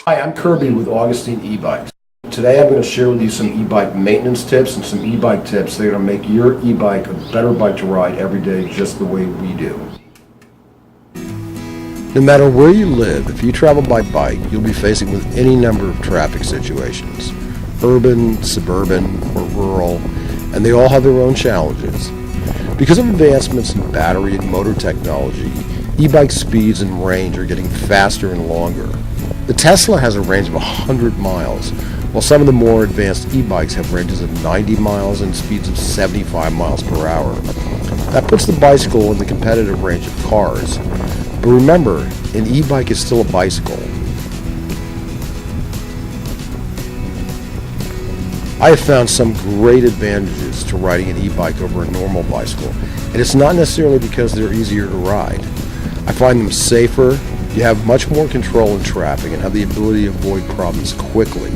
Hi, I'm Kirby with Augustine e-bikes. Today I'm going to share with you some e-bike maintenance tips and some e-bike tips that are going to make your e-bike a better bike to ride every day just the way we do. No matter where you live, if you travel by bike, you'll be facing with any number of traffic situations, urban, suburban, or rural, and they all have their own challenges. Because of advancements in battery and motor technology, e-bike speeds and range are getting faster and longer. The Tesla has a range of 100 miles, while some of the more advanced e-bikes have ranges of 90 miles and speeds of 75 miles per hour. That puts the bicycle in the competitive range of cars. But remember, an e-bike is still a bicycle. I have found some great advantages to riding an e-bike over a normal bicycle, and it's not necessarily because they're easier to ride. I find them safer. You have much more control in traffic and have the ability to avoid problems quickly.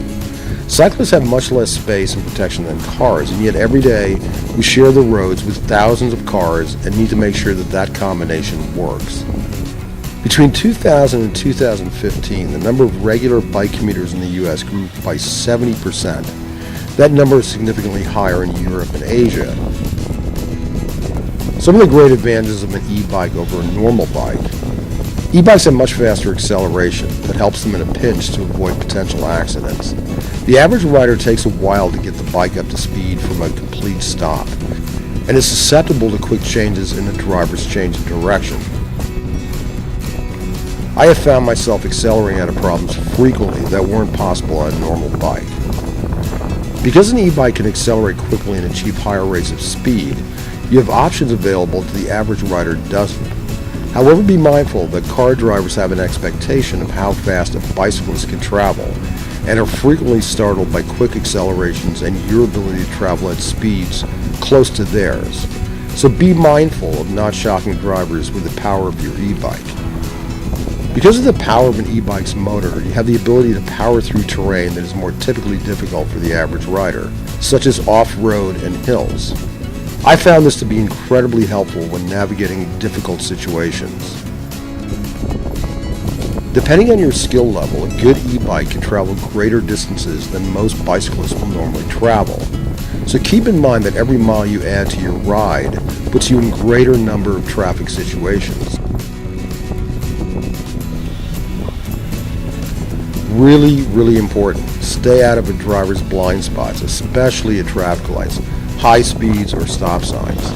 Cyclists have much less space and protection than cars, and yet every day we share the roads with thousands of cars and need to make sure that that combination works. Between 2000 and 2015, the number of regular bike commuters in the U.S. grew by 70%. That number is significantly higher in Europe and Asia. Some of the great advantages of an e-bike over a normal bike. E-bikes have much faster acceleration that helps them in a pinch to avoid potential accidents. The average rider takes a while to get the bike up to speed from a complete stop, and is susceptible to quick changes in the driver's change of direction. I have found myself accelerating out of problems frequently that weren't possible on a normal bike. Because an e-bike can accelerate quickly and achieve higher rates of speed, you have options available that the average rider doesn't. However, be mindful that car drivers have an expectation of how fast a bicyclist can travel and are frequently startled by quick accelerations and your ability to travel at speeds close to theirs. So be mindful of not shocking drivers with the power of your e-bike. Because of the power of an e-bike's motor, you have the ability to power through terrain that is more typically difficult for the average rider, such as off-road and hills. I found this to be incredibly helpful when navigating difficult situations. Depending on your skill level, a good e-bike can travel greater distances than most bicyclists will normally travel. So keep in mind that every mile you add to your ride puts you in greater number of traffic situations. Really important. Stay out of a driver's blind spots, especially at traffic lights, high speeds, or stop signs.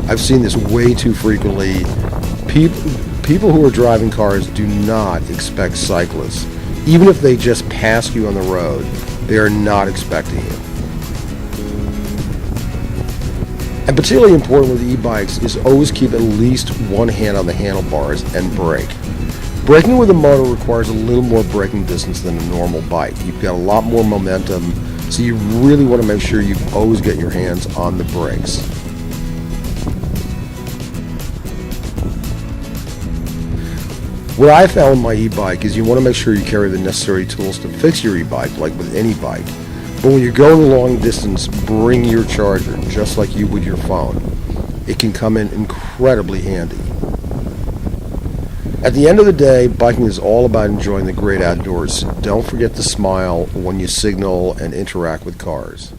I've seen this way too frequently. People who are driving cars do not expect cyclists. Even if they just pass you on the road, they are not expecting you. And particularly important with e-bikes is always keep at least one hand on the handlebars and brake. Braking with a motor requires a little more braking distance than a normal bike. You've got a lot more momentum, so you really want to make sure you always get your hands on the brakes. What I found with my e-bike is you want to make sure you carry the necessary tools to fix your e-bike, like with any bike. But when you're going a long distance, bring your charger, just like you would your phone. It can come in incredibly handy. At the end of the day, biking is all about enjoying the great outdoors. Don't forget to smile when you signal and interact with cars.